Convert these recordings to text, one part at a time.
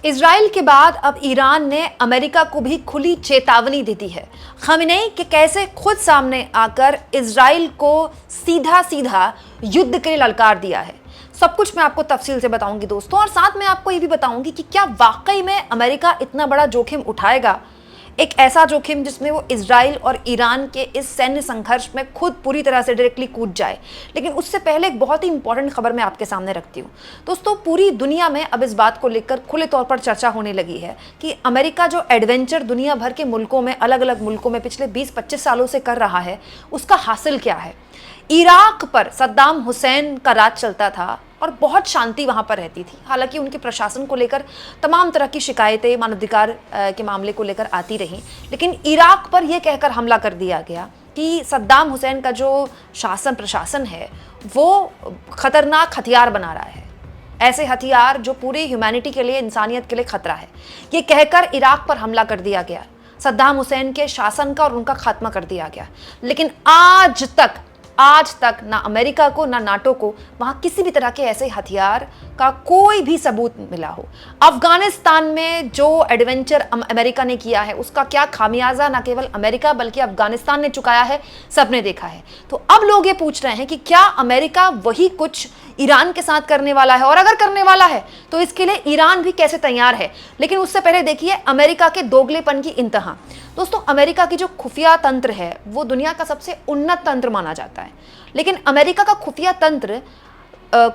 Israel के बाद अब ईरान ने अमेरिका को भी खुली चेतावनी दे दी है। खamenei के कैसे खुद सामने आकर इजराइल को सीधा सीधा युद्ध के लिए ललकार दिया है। सब कुछ मैं आपको तफसील से बताऊंगी दोस्तों, और साथ में आपको ये भी बताऊंगी कि क्या वाकई में अमेरिका इतना बड़ा जोखिम उठाएगा, एक ऐसा जोखिम जिसमें वो इजराइल और ईरान के इस सैन्य संघर्ष में खुद पूरी तरह से डायरेक्टली कूद जाए। लेकिन उससे पहले एक बहुत ही इंपॉर्टेंट खबर मैं आपके सामने रखती हूँ दोस्तों। पूरी दुनिया में अब इस बात को लेकर खुले तौर पर चर्चा होने लगी है कि अमेरिका जो एडवेंचर दुनिया भर के मुल्कों में, अलग अलग मुल्कों में पिछले 20-25 सालों से कर रहा है, उसका हासिल क्या है। इराक पर सद्दाम हुसैन का राज चलता था और बहुत शांति वहाँ पर रहती थी। हालांकि उनके प्रशासन को लेकर तमाम तरह की शिकायतें मानवाधिकार के मामले को लेकर आती रहीं, लेकिन इराक पर यह कहकर हमला कर दिया गया कि सद्दाम हुसैन का जो शासन प्रशासन है वो खतरनाक हथियार बना रहा है, ऐसे हथियार जो पूरी ह्यूमैनिटी के लिए, इंसानियत के लिए खतरा है। ये कहकर इराक पर हमला कर दिया गया, सद्दाम हुसैन के शासन का और उनका खात्मा कर दिया गया। लेकिन आज तक ना अमेरिका को ना नाटो को वहां किसी भी तरह के ऐसे हथियार का कोई भी सबूत मिला हो। अफगानिस्तान में जो एडवेंचर अमेरिका ने किया है उसका क्या खामियाजा ना केवल अमेरिका बल्कि अफगानिस्तान ने चुकाया है, सबने देखा है। तो अब लोग ये पूछ रहे हैं कि क्या अमेरिका वही कुछ ईरान के साथ करने वाला है, और अगर करने वाला है तो इसके लिए ईरान भी कैसे तैयार है। लेकिन उससे पहले देखिए अमेरिका के दोगलेपन की इंतहा। दोस्तों, अमेरिका की जो खुफिया तंत्र है वो दुनिया का सबसे उन्नत तंत्र माना जाता है, लेकिन अमेरिका का खुफिया तंत्र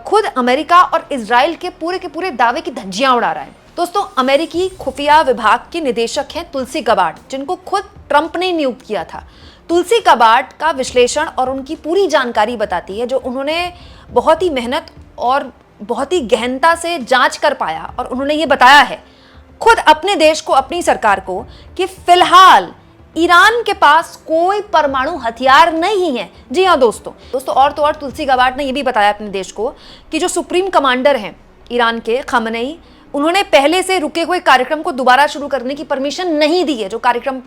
खुद अमेरिका और इजराइल के पूरे दावे की धज्जियां उड़ा रहा है। दोस्तों, अमेरिकी खुफिया विभाग के निदेशक हैं तुलसी गबार्ड, जिनको खुद ट्रंप ने नियुक्त किया था। तुलसी गबार्ड का विश्लेषण और उनकी पूरी जानकारी बताती है, जो उन्होंने बहुत ही मेहनत और बहुत ही गहनता से जांच कर पाया, और उन्होंने ये बताया है खुद अपने देश को, अपनी सरकार को, कि फिलहाल ईरान के पास कोई परमाणु हथियार नहीं है। जी हाँ दोस्तों, और तो और तुलसी गबार्ड ने यह भी बताया अपने देश को कि जो सुप्रीम कमांडर हैं ईरान के, खamenei, उन्होंने पहले से रुके हुए कार्यक्रम को दोबारा शुरू करने की परमिशन नहीं दी है, जो कार्यक्रम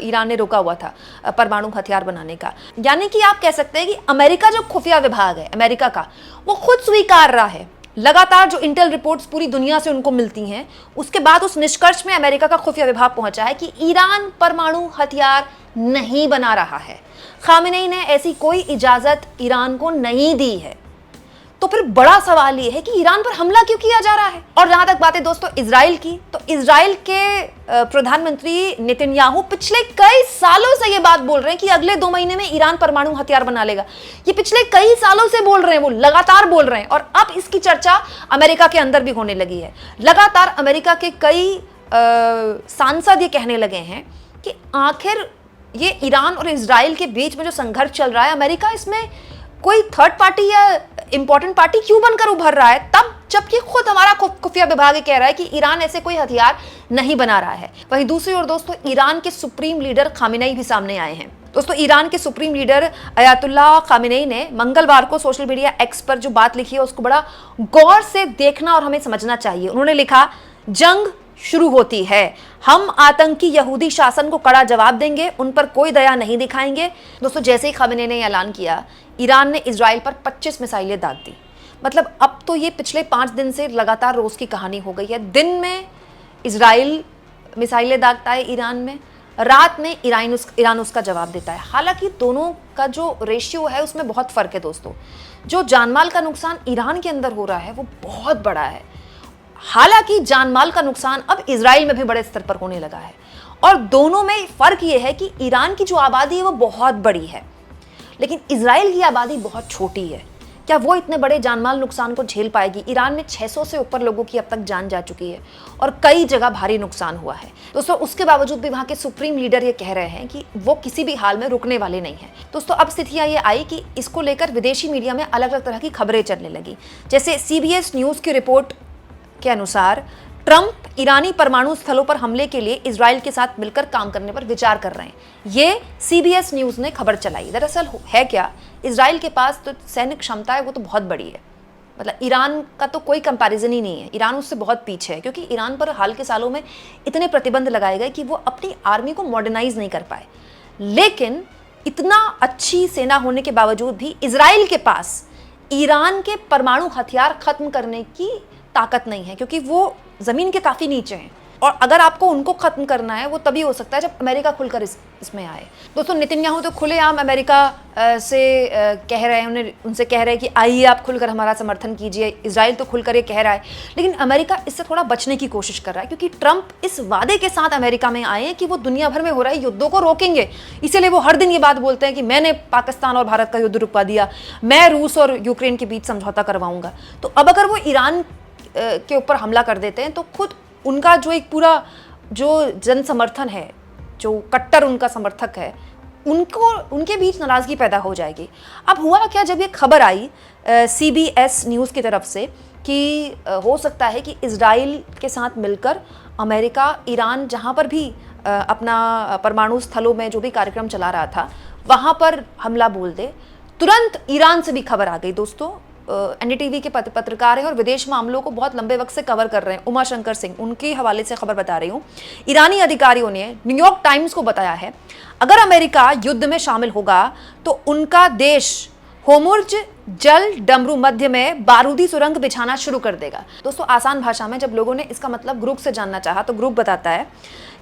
ईरान ने रोका हुआ था परमाणु हथियार बनाने का। यानी कि आप कह सकते हैं कि अमेरिका जो खुफिया विभाग है अमेरिका का, वो खुद स्वीकार रहा है। लगातार जो इंटेल रिपोर्ट्स पूरी दुनिया से उनको मिलती हैं, उसके बाद उस निष्कर्ष में अमेरिका का खुफिया विभाग पहुंचा है कि ईरान परमाणु हथियार नहीं बना रहा है। खamenei ने ऐसी कोई इजाजत ईरान को नहीं दी है। तो फिर बड़ा सवाल यह है कि ईरान पर हमला क्यों किया जा रहा है। और जहां तक बात है दोस्तों इजराइल की, तो इजराइल के प्रधानमंत्री नेतन्याहू पिछले कई सालों से ये बात बोल रहे हैं कि अगले 2 महीने में ईरान परमाणु हथियार बना लेगा। ये पिछले कई सालों से बोल रहे हैं, वो लगातार बोल रहे हैं, और अब इसकी चर्चा अमेरिका के अंदर भी होने लगी है। लगातार अमेरिका के कई सांसद ये कहने लगे हैं कि आखिर ये ईरान और इजराइल के बीच में जो संघर्ष चल रहा है, अमेरिका इसमें कोई थर्ड पार्टी या इंपॉर्टेंट पार्टी क्यों बनकर उभर रहा है, तब जबकि खुद हमारा खुफिया विभाग कह रहा है कि ईरान ऐसे कोई हथियार नहीं बना रहा है। वहीं दूसरी ओर दोस्तों ईरान के सुप्रीम लीडर खamenei भी सामने आए हैं। दोस्तों, ईरान के सुप्रीम लीडर अयातुल्लाह खamenei ने मंगलवार को सोशल मीडिया एक्स पर जो बात लिखी है उसको बड़ा गौर से देखना और हमें समझना चाहिए। उन्होंने लिखा, जंग शुरू होती है, हम आतंकी यहूदी शासन को कड़ा जवाब देंगे, उन पर कोई दया नहीं दिखाएंगे। दोस्तों, जैसे ही खamenei ने ऐलान किया, ईरान ने इजराइल पर 25 मिसाइलें दाग दी। मतलब अब तो ये पिछले 5 दिन से लगातार रोज की कहानी हो गई है। दिन में इजराइल मिसाइलें दागता है ईरान में, रात में ईरान उसका जवाब देता है। हालांकि दोनों का जो रेशियो है उसमें बहुत फर्क है दोस्तों। जो जानमाल का नुकसान ईरान के अंदर हो रहा है वो बहुत बड़ा है। हालांकि जानमाल का नुकसान अब इजराइल में भी बड़े स्तर पर होने लगा है, और दोनों में फर्क ये है कि ईरान की जो आबादी है वो बहुत बड़ी है, लेकिन इजराइल की आबादी बहुत छोटी है। क्या वो इतने बड़े जानमाल नुकसान को झेल पाएगी? ईरान में 600 से ऊपर लोगों की अब तक जान जा चुकी है और कई जगह भारी नुकसान हुआ है दोस्तों। उसके बावजूद भी वहाँ के सुप्रीम लीडर ये कह रहे हैं कि वो किसी भी हाल में रुकने वाले नहीं हैं। दोस्तों, अब स्थितियाँ ये आई कि इसको लेकर विदेशी मीडिया में अलग अलग तरह की खबरें चलने लगी। जैसे CBS न्यूज़ की रिपोर्ट के अनुसार ट्रंप ईरानी परमाणु स्थलों पर हमले के लिए इजराइल के साथ मिलकर काम करने पर विचार कर रहे हैं। ये CBS न्यूज़ ने खबर चलाई। दरअसल है क्या, इजराइल के पास तो सैन्य क्षमता है वो तो बहुत बड़ी है। मतलब ईरान का तो कोई कंपैरिजन ही नहीं है, ईरान उससे बहुत पीछे है, क्योंकि ईरान पर हाल के सालों में इतने प्रतिबंध लगाए गए कि वो अपनी आर्मी को मॉडर्नाइज नहीं कर पाए। लेकिन इतना अच्छी सेना होने के बावजूद भी इजराइल के पास ईरान के परमाणु हथियार खत्म करने की ताकत नहीं है, क्योंकि वो ज़मीन के काफ़ी नीचे हैं, और अगर आपको उनको ख़त्म करना है वो तभी हो सकता है जब अमेरिका खुलकर इसमें आए। दोस्तों, नेतन्याहू तो खुलेआम अमेरिका से कह रहे हैं, उनसे कह रहे हैं कि आइए आप खुलकर हमारा समर्थन कीजिए। इजराइल तो खुलकर ये कह रहा है, लेकिन अमेरिका इससे थोड़ा बचने की कोशिश कर रहा है, क्योंकि ट्रंप इस वादे के साथ अमेरिका में आए हैं कि वो दुनिया भर में हो रहे युद्धों को रोकेंगे। इसीलिए वो हर दिन ये बात बोलते हैं कि मैंने पाकिस्तान और भारत का युद्ध रुकवा दिया, मैं रूस और यूक्रेन के बीच समझौता करवाऊंगा। तो अब अगर वो ईरान के ऊपर हमला कर देते हैं तो खुद उनका जो एक पूरा जो जन समर्थन है, जो कट्टर उनका समर्थक है, उनके बीच नाराज़गी पैदा हो जाएगी। अब हुआ क्या, जब ये खबर आई CBS न्यूज़ की तरफ से कि हो सकता है कि इजराइल के साथ मिलकर अमेरिका ईरान जहाँ पर भी अपना परमाणु स्थलों में जो भी कार्यक्रम चला रहा था वहाँ पर हमला बोल दे, तुरंत ईरान से भी खबर आ गई। दोस्तों, NDTV के पत्रकार हैं और विदेश मामलों को बहुत लंबे वक्त से कवर कर रहे हैं, उमा शंकर सिंह, उनके हवाले से खबर बता रही हूँ। ईरानी अधिकारियों ने न्यूयॉर्क टाइम्स को बताया है, अगर अमेरिका युद्ध में शामिल होगा तो उनका देश होर्मुज़ जल डमरू मध्य में बारूदी सुरंग बिछाना शुरू कर देगा। दोस्तों, आसान भाषा में जब लोगों ने इसका मतलब ग्रुप से जानना चाहा तो ग्रुप बताता है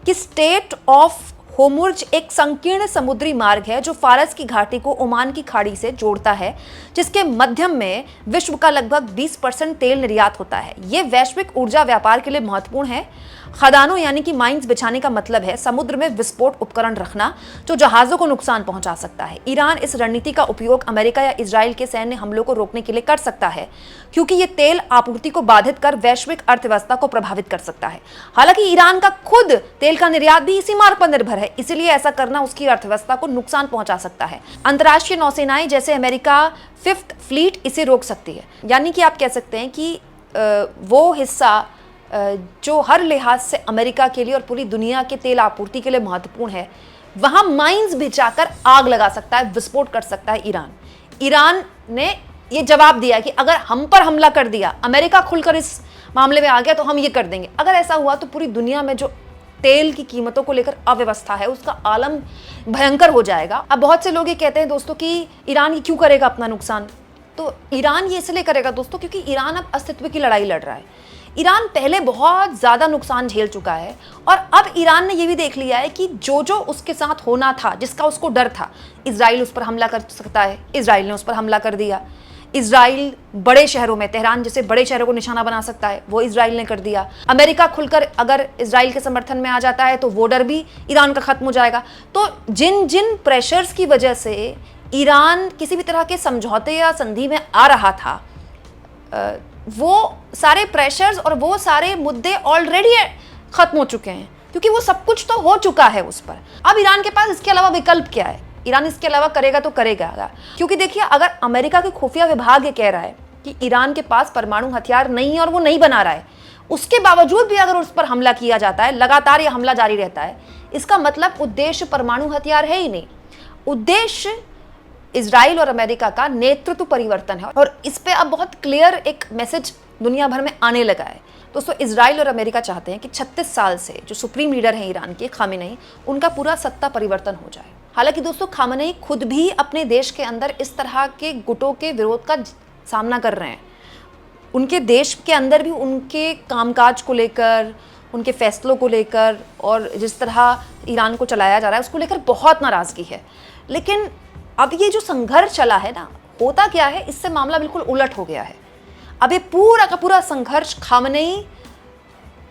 कि स्टेट ऑफ होर्मुज़ एक संकीर्ण समुद्री मार्ग है जो फारस की घाटी को ओमान की खाड़ी से जोड़ता है, जिसके मध्यम में विश्व का लगभग 20% तेल निर्यात होता है। ये वैश्विक ऊर्जा व्यापार के लिए महत्वपूर्ण है। खदानों यानी कि माइंस बिछाने का मतलब है समुद्र में विस्फोट उपकरण रखना जो जहाज़ों को नुकसान पहुंचा सकता है। ईरान इस रणनीति का उपयोग अमेरिका या इजराइल के सैन्य हमलों को रोकने के लिए कर सकता है, क्योंकि ये तेल आपूर्ति को बाधित कर वैश्विक अर्थव्यवस्था को प्रभावित कर सकता है। हालांकि ईरान का खुद तेल का निर्यात भी इसी मार्ग पर निर्भर है, इसीलिए ऐसा करना उसकी अर्थव्यवस्था को नुकसान पहुंचा सकता है। अंतर्राष्ट्रीय नौसेनाएं जैसे अमेरिका 5th फ्लीट इसे रोक सकती है। यानी कि आप कह सकते हैं कि वो हिस्सा जो हर लिहाज से अमेरिका के लिए और पूरी दुनिया के तेल आपूर्ति के लिए महत्वपूर्ण है, वहां माइंस बिछाकर आग लगा सकता है, विस्फोट कर सकता है ईरान ने ये जवाब दिया कि अगर हम पर हमला कर दिया, अमेरिका खुलकर इस मामले में आ गया तो हम ये कर देंगे। अगर ऐसा हुआ तो पूरी दुनिया में जो तेल की कीमतों को लेकर अव्यवस्था है उसका आलम भयंकर हो जाएगा। अब बहुत से लोग ये कहते हैं दोस्तों कि ईरान ये क्यों करेगा अपना नुकसान, तो ईरान ये इसलिए करेगा दोस्तों क्योंकि ईरान अब अस्तित्व की लड़ाई लड़ रहा है। ईरान पहले बहुत ज़्यादा नुकसान झेल चुका है और अब ईरान ने ये भी देख लिया है कि जो जो उसके साथ होना था, जिसका उसको डर था, इजराइल उस पर हमला कर सकता है, इजराइल ने उस पर हमला कर दिया। इजराइल बड़े शहरों में, तेहरान जैसे बड़े शहरों को निशाना बना सकता है, वो इजराइल ने कर दिया। अमेरिका खुलकर अगर इजराइल के समर्थन में आ जाता है तो वो डर भी ईरान का खत्म हो जाएगा। तो जिन जिन प्रेशर्स की वजह से ईरान किसी भी तरह के समझौते या संधि में आ रहा था, वो सारे प्रेशर्स और वो सारे मुद्दे ऑलरेडी खत्म हो चुके हैं, क्योंकि वो सब कुछ तो हो चुका है उस पर। अब ईरान के पास इसके अलावा विकल्प क्या है? ईरान इसके अलावा करेगा तो करेगा, क्योंकि देखिए, अगर अमेरिका के खुफिया विभाग ये कह रहा है कि ईरान के पास परमाणु हथियार नहीं है और वो नहीं बना रहा है, उसके बावजूद भी अगर उस पर हमला किया जाता है, लगातार ये हमला जारी रहता है, इसका मतलब उद्देश्य परमाणु हथियार है ही नहीं। उद्देश्य इजराइल और अमेरिका का नेतृत्व परिवर्तन है और इस पे अब बहुत क्लियर एक मैसेज दुनिया भर में आने लगा है। दोस्तों, इजराइल और अमेरिका चाहते हैं कि 36 साल से जो सुप्रीम लीडर हैं ईरान के, खामेनेई, उनका पूरा सत्ता परिवर्तन हो जाए। हालांकि दोस्तों, खामेनेई खुद भी अपने देश के अंदर इस तरह के गुटों के विरोध का सामना कर रहे हैं। उनके देश के अंदर भी उनके कामकाज को लेकर, उनके फैसलों को लेकर और जिस तरह ईरान को चलाया जा रहा है उसको लेकर बहुत नाराज़गी है। लेकिन अब ये जो संघर्ष चला है ना, होता क्या है, इससे मामला बिल्कुल उलट हो गया है। अब ये पूरा का पूरा संघर्ष खामेनेई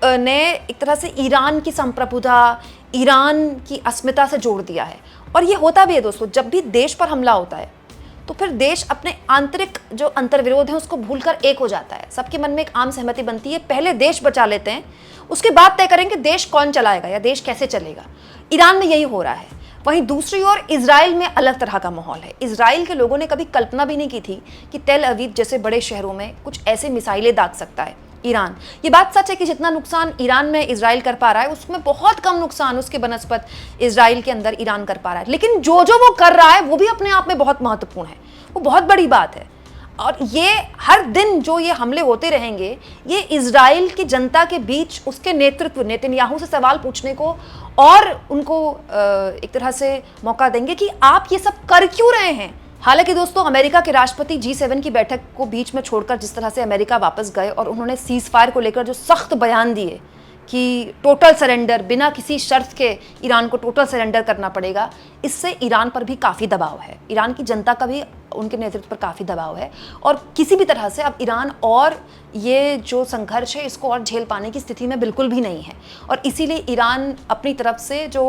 ने एक तरह से ईरान की संप्रभुता, ईरान की अस्मिता से जोड़ दिया है। और ये होता भी है दोस्तों, जब भी देश पर हमला होता है तो फिर देश अपने आंतरिक जो अंतर्विरोध है उसको भूलकर एक हो जाता है। सबके मन में एक आम सहमति बनती है, पहले देश बचा लेते हैं, उसके बाद तय करेंगे देश कौन चलाएगा या देश कैसे चलेगा। ईरान में यही हो रहा है। वहीं दूसरी ओर इजराइल में अलग तरह का माहौल है। इजराइल के लोगों ने कभी कल्पना भी नहीं की थी कि तेल अवीव जैसे बड़े शहरों में कुछ ऐसे मिसाइलें दाग सकता है ईरान। ये बात सच है कि जितना नुकसान ईरान में इजराइल कर पा रहा है उसमें बहुत कम नुकसान उसके बनस्पत इजराइल के अंदर ईरान कर पा रहा है। लेकिन जो जो वो कर रहा है वो भी अपने आप में बहुत महत्वपूर्ण है, वो बहुत बड़ी बात है। और ये हर दिन जो ये हमले होते रहेंगे, ये इजराइल की जनता के बीच उसके नेतृत्व नेतन्याहू से सवाल पूछने को और उनको एक तरह से मौका देंगे कि आप ये सब कर क्यों रहे हैं, हालांकि दोस्तों अमेरिका के राष्ट्रपति G7 की बैठक को बीच में छोड़कर जिस तरह से अमेरिका वापस गए और उन्होंने सीज फायर को लेकर जो सख्त बयान दिए कि टोटल सरेंडर, बिना किसी शर्त के ईरान को टोटल सरेंडर करना पड़ेगा, इससे ईरान पर भी काफ़ी दबाव है। ईरान की जनता का भी उनके नेतृत्व पर काफ़ी दबाव है और किसी भी तरह से अब ईरान और ये जो संघर्ष है इसको और झेल पाने की स्थिति में बिल्कुल भी नहीं है। और इसीलिए ईरान अपनी तरफ से जो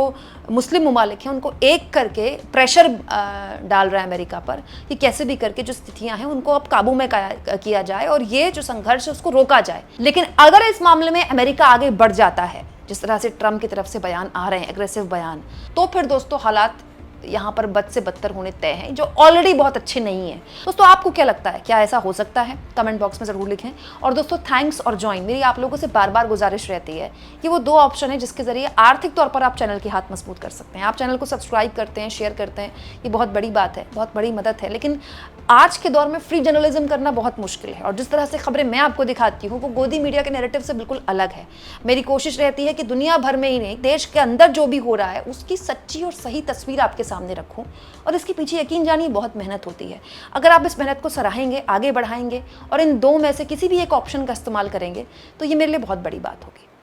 मुस्लिम ममालिक हैं उनको एक करके प्रेशर डाल रहा है अमेरिका पर कि कैसे भी करके जो स्थितियां हैं उनको अब काबू में किया जाए और ये जो संघर्ष है उसको रोका जाए। लेकिन अगर इस मामले में अमेरिका आगे बढ़ जाता है, जिस तरह से ट्रंप की तरफ से बयान आ रहे हैं, एग्रेसिव बयान, तो फिर दोस्तों हालात यहाँ पर बद से बदतर होने तय हैं, जो ऑलरेडी बहुत अच्छे नहीं है। दोस्तों आपको क्या लगता है, क्या ऐसा हो सकता है? कमेंट बॉक्स में ज़रूर लिखें। और दोस्तों थैंक्स और ज्वाइन, मेरी आप लोगों से बार बार गुजारिश रहती है कि वो 2 ऑप्शन है जिसके जरिए आर्थिक तौर पर आप चैनल के हाथ मजबूत कर सकते हैं। आप चैनल को सब्सक्राइब करते हैं, शेयर करते हैं, ये बहुत बड़ी बात है, बहुत बड़ी मदद है। लेकिन आज के दौर में फ्री जर्नलिज्म करना बहुत मुश्किल है और जिस तरह से खबरें मैं आपको दिखाती हूँ वो गोदी मीडिया के नैरेटिव से बिल्कुल अलग है। मेरी कोशिश रहती है कि दुनिया भर में ही नहीं, देश के अंदर जो भी हो रहा है उसकी सच्ची और सही तस्वीर आपके सामने रखूँ और इसके पीछे यकीन जानिए बहुत मेहनत होती है। अगर आप इस मेहनत को सराहेंगे, आगे बढ़ाएंगे और इन 2 में से किसी भी एक ऑप्शन का इस्तेमाल करेंगे तो ये मेरे लिए बहुत बड़ी बात होगी।